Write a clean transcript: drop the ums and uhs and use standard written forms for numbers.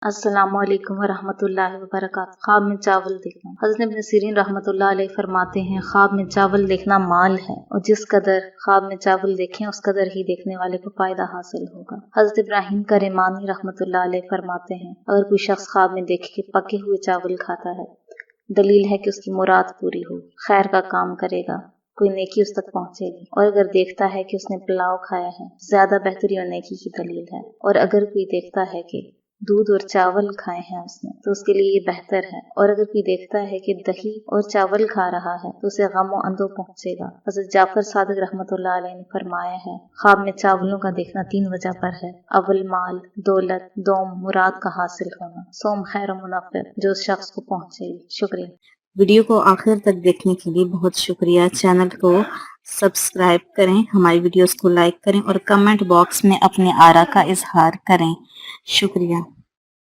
अस्सलामुअलैकुम वरहमतुल्लाहि वबरकातुहू। ख्वाब में चावल देखना। हज़रत इब्न सीरीन रहमतुल्लाह अलैह फरमाते हैं, ख्वाब में चावल देखना माल है और जिस कदर ख्वाब में चावल देखें उस कदर ही देखने वाले को फायदा हासिल होगा। हज़रत इब्राहिम करेमानी रहमतुल्लाह अलैह फरमाते हैं, अगर कोई शख्स ख्वाब में देखे कि पके हुए चावल खाता है, दलील है कि उसकी मुराद पूरी हो, खैर का काम करेगा, कोई नेकी उस तक पहुंचेगी। और अगर देखता है कि उसने पुलाव खाया है, ज्यादा बेहतरी और नेकी की दलील है। और अगर कोई देखता है कि दूध और चावल खाए हैं उसने, तो उसके लिए ये बेहतर है। और अगर कोई देखता है कि दही और चावल खा रहा है, तो उसे गम और अंदो पहुंचेगा। हज़रत जाफर सादिक रहमतुल्लाह अलैह ने फरमाया है, ख्वाब में चावलों का देखना 3 वजह पर है। अव्वल माल, दौलत, दोम मुराद का हासिल होना, सोम खैर मुनफ़्फ़िर जो उस शख्स को पहुंचेगी। शुक्रिया। वीडियो को आखिर तक देखने के लिए बहुत शुक्रिया। चैनल को सब्सक्राइब करें, हमारी वीडियोस को लाइक करें और कमेंट बॉक्स में अपने आरा का इजहार करें। शुक्रिया।